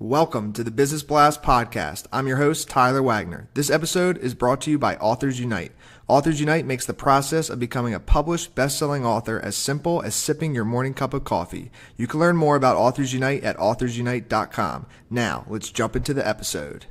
Welcome to the Business Blast podcast. I'm your host, Tyler Wagner. This episode is brought to you by Authors Unite. Authors Unite makes the process of becoming a published, best-selling author as simple as sipping your morning cup of coffee. You can learn more about Authors Unite at authorsunite.com. Now, let's jump into the episode.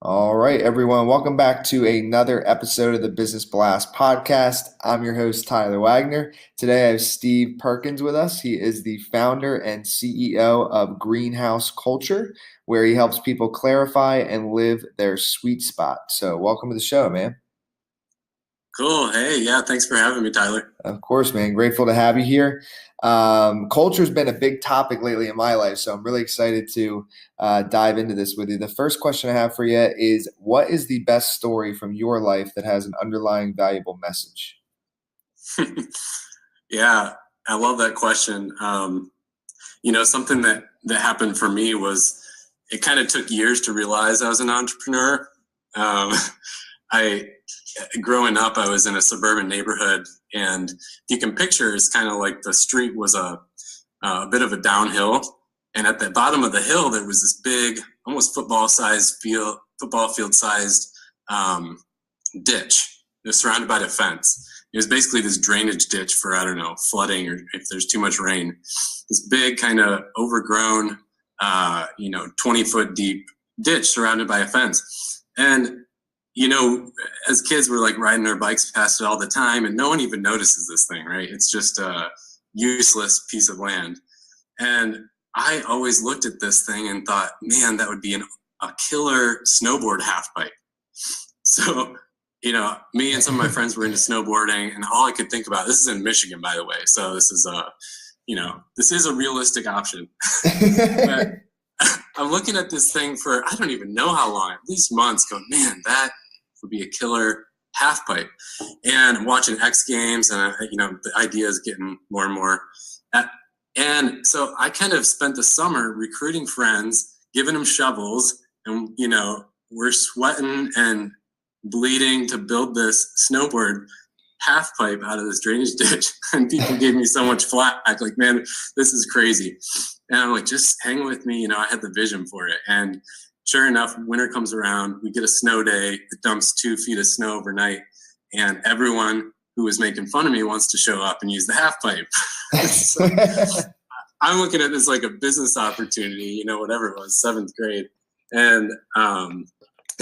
All right, everyone. Welcome back to another episode of the Business Blast podcast. I'm your host, Tyler Wagner. Today I have Steve Perkins with us. He is the founder and CEO of Greenhouse Culture, where he helps people clarify and live their sweet spot. So welcome to the show, man. Cool. Hey, yeah, thanks for having me, Tyler. Of course, man. Grateful to have you here. Culture's been a big topic lately in my life, so I'm really excited to dive into this with you. The first question I have for you is, what is the best story from your life that has an underlying valuable message? Yeah, I love that question. Something that happened for me was it kind of took years to realize I was an entrepreneur. Growing up, I was in a suburban neighborhood, and if you can picture, it's kind of like the street was a bit of a downhill, and at the bottom of the hill there was this big, almost football field sized ditch. It was surrounded by a fence. It was basically this drainage ditch for, I don't know, flooding or if there's too much rain. This big kind of overgrown, 20-foot deep ditch surrounded by a fence. And as kids, we're like riding our bikes past it all the time, and no one even notices this thing, right? It's just a useless piece of land. And I always looked at this thing and thought, man, that would be a killer snowboard half pipe. So, me and some of my friends were into snowboarding, and all I could think about, this is in Michigan, by the way, so this is a realistic option. But I'm looking at this thing for, I don't even know how long, at least months, going, man, that would be a killer half pipe. And watching X Games, and the idea is getting more and more. And so I kind of spent the summer recruiting friends, giving them shovels, and we're sweating and bleeding to build this snowboard half pipe out of this drainage ditch. And people gave me so much flack, like, man, this is crazy. And I'm like, just hang with me. I had the vision for it. And sure enough, winter comes around, we get a snow day, it dumps 2 feet of snow overnight, and everyone who was making fun of me wants to show up and use the half pipe. So I'm looking at this like a business opportunity, whatever it was, 7th grade. And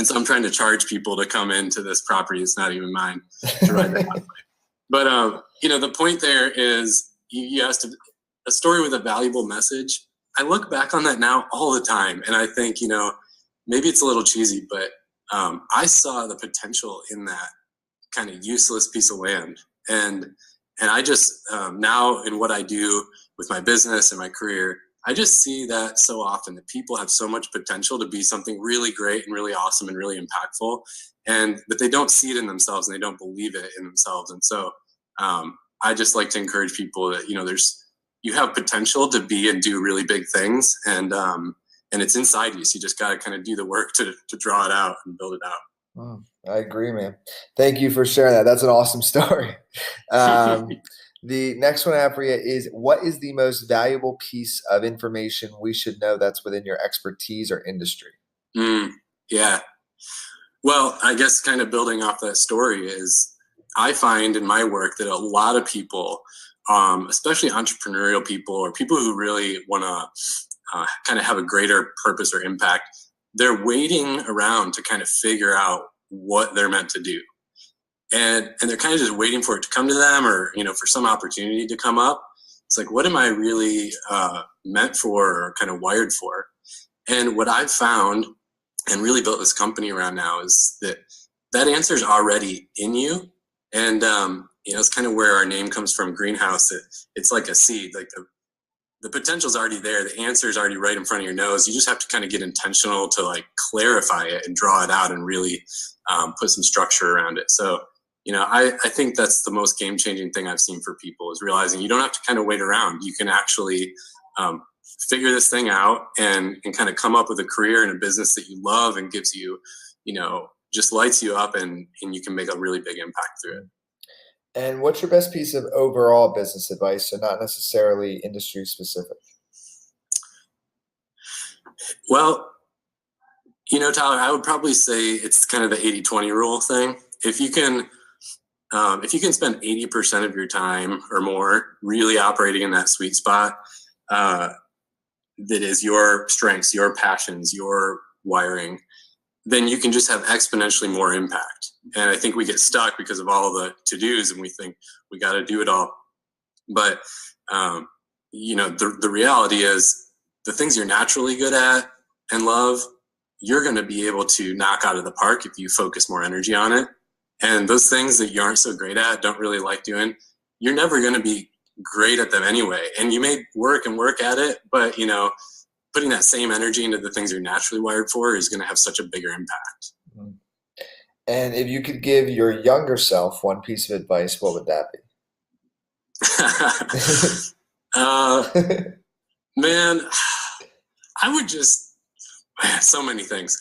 so I'm trying to charge people to come into this property. It's not even mine to ride the half pipe. But, the point there is you asked a story with a valuable message. I look back on that now all the time, and I think, maybe it's a little cheesy, but I saw the potential in that kind of useless piece of land. And I just, now in what I do with my business and my career, I just see that so often that people have so much potential to be something really great and really awesome and really impactful, but they don't see it in themselves and they don't believe it in themselves. And so I just like to encourage people that, you have potential to be and do really big things, and it's inside you. So you just got to kind of do the work to draw it out and build it out. I agree, man. Thank you for sharing that. That's an awesome story. The next one I have for you is, what is the most valuable piece of information we should know that's within your expertise or industry? Yeah. Well, I guess kind of building off that story is, I find in my work that a lot of people, especially entrepreneurial people or people who really want to kind of have a greater purpose or impact, they're waiting around to kind of figure out what they're meant to do. And they're kind of just waiting for it to come to them, or, for some opportunity to come up. It's like, what am I really meant for or kind of wired for? And what I've found and really built this company around now is that answer is already in you. And, it's kind of where our name comes from, Greenhouse. It's like a seed, like the potential is already there. The answer is already right in front of your nose. You just have to kind of get intentional to like clarify it and draw it out and really put some structure around it. So, I think that's the most game-changing thing I've seen for people, is realizing you don't have to kind of wait around. You can actually figure this thing out and kind of come up with a career and a business that you love and gives you, just lights you up, and you can make a really big impact through it. And what's your best piece of overall business advice, so not necessarily industry specific? Well, Tyler, I would probably say it's kind of the 80-20 rule thing. If you can spend 80% of your time or more really operating in that sweet spot, that is your strengths, your passions, your wiring, then you can just have exponentially more impact. And I think we get stuck because of all the to-dos, and we think we got to do it all. But, the reality is the things you're naturally good at and love, you're going to be able to knock out of the park if you focus more energy on it. And those things that you aren't so great at, don't really like doing, you're never going to be great at them anyway. And you may work at it, but, putting that same energy into the things you're naturally wired for is going to have such a bigger impact. And if you could give your younger self one piece of advice, what would that be? Man, I would so many things.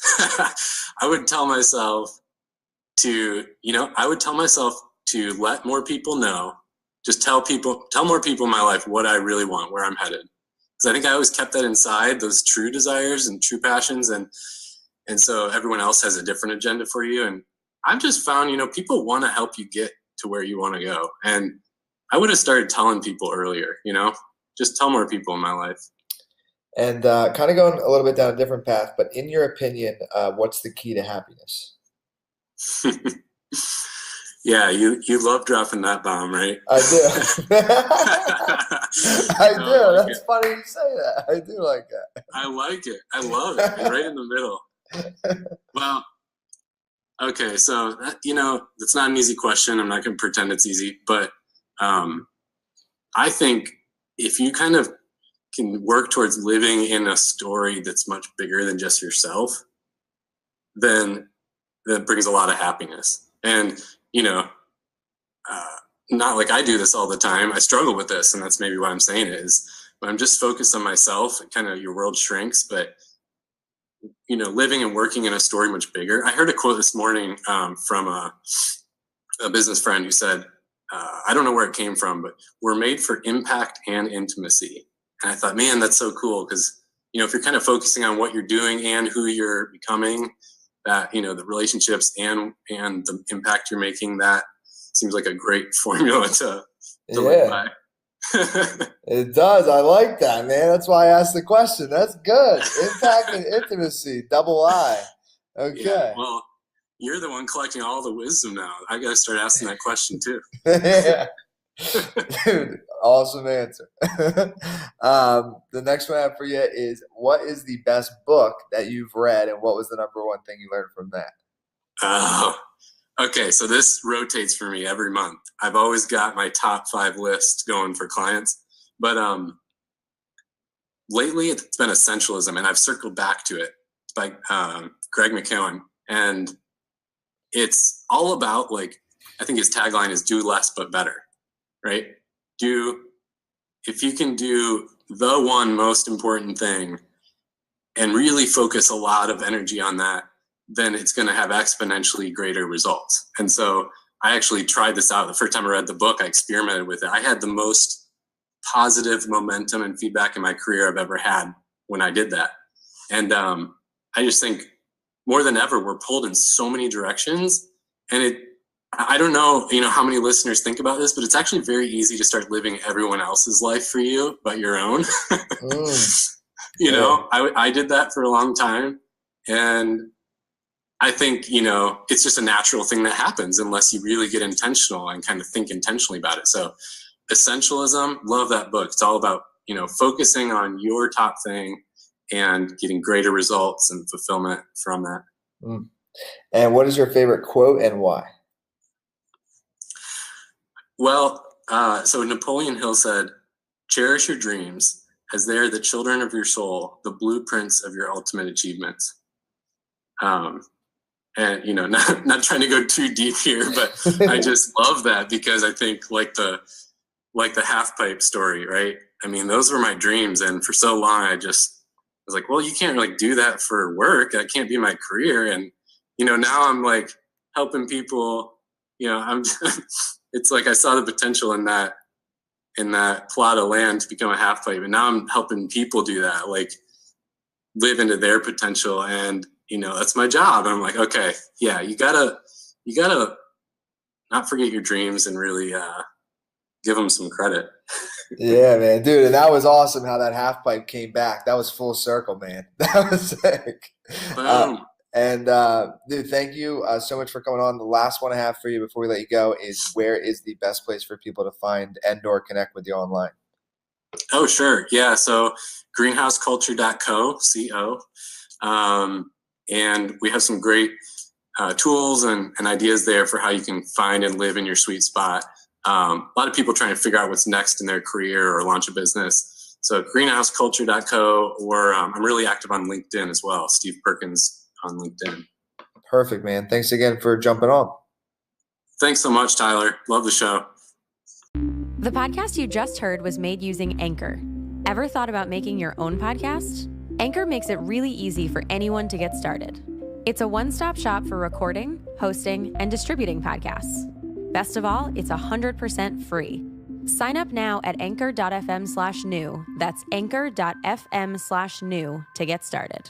I would tell myself to let more people know, just tell more people in my life what I really want, where I'm headed. Because I think I always kept that inside, those true desires and true passions. And so everyone else has a different agenda for you. And I've just found, people want to help you get to where you want to go. And I would have started telling people earlier, just tell more people in my life. And kind of going a little bit down a different path, but in your opinion, what's the key to happiness? Yeah, you love dropping that bomb, right? I do. I do. That's funny you say that. I do like that. I like it. I love it. You're right in the middle. Well, okay, so that's not an easy question. I'm not going to pretend it's easy, but I think if you kind of can work towards living in a story that's much bigger than just yourself, then that brings a lot of happiness. And not like I do this all the time. I struggle with this, and that's maybe what I'm saying is when I'm just focused on myself, kind of your world shrinks. But living and working in a story much bigger. I heard a quote this morning from a business friend who said, I don't know where it came from, but we're made for impact and intimacy. And I thought, man, that's so cool, because if you're kind of focusing on what you're doing and who you're becoming, that the relationships and the impact you're making, that seems like a great formula to live by. It does. I like that, man. That's why I asked the question. That's good. Impact and intimacy, double I. Okay. Yeah, well, you're the one collecting all the wisdom now. I got to start asking that question too. Yeah. Dude, awesome answer. The next one I have for you is, what is the best book that you've read, and what was the number one thing you learned from that? Oh, okay. So this rotates for me every month. I've always got my top 5 list going for clients, but lately it's been Essentialism, and I've circled back to it. It's by Greg McKeown, and it's all about, I think his tagline is "Do less but better." Right? If you can do the one most important thing and really focus a lot of energy on that, then it's going to have exponentially greater results. And so I actually tried this out. The first time I read the book, I experimented with it. I had the most positive momentum and feedback in my career I've ever had when I did that. And I just think more than ever, we're pulled in so many directions, and I don't know, how many listeners think about this, but it's actually very easy to start living everyone else's life for you, but your own. I did that for a long time. And I think, it's just a natural thing that happens unless you really get intentional and kind of think intentionally about it. So Essentialism, love that book. It's all about, focusing on your top thing and getting greater results and fulfillment from that. And what is your favorite quote and why? Well, so Napoleon Hill said, "Cherish your dreams, as they are the children of your soul, the blueprints of your ultimate achievements." And not trying to go too deep here, but I just love that, because I think like the half pipe story, right? I mean, those were my dreams, and for so long I was like, well, you can't really do that for work. That can't be my career. And now I'm like helping people, I'm, it's like I saw the potential in that plot of land to become a half pipe. And now I'm helping people do that, like live into their potential. And, that's my job. And I'm like, okay, yeah, you gotta not forget your dreams and really give them some credit. Yeah, man, dude, and that was awesome how that half pipe came back. That was full circle, man. That was sick. Boom. Dude, thank you so much for coming on. The last one I have for you before we let you go is, where is the best place for people to find and/or connect with you online? Oh, sure. Yeah. So greenhouseculture.co. And we have some great tools and ideas there for how you can find and live in your sweet spot. A lot of people trying to figure out what's next in their career or launch a business. So greenhouseculture.co, or I'm really active on LinkedIn as well. Steve Perkins on LinkedIn. Perfect, man. Thanks again for jumping on. Thanks so much, Tyler. Love the show. The podcast you just heard was made using Anchor. Ever thought about making your own podcast? Anchor makes it really easy for anyone to get started. It's a one-stop shop for recording, hosting, and distributing podcasts. Best of all, it's 100% free. Sign up now at anchor.fm/new. That's anchor.fm/new to get started.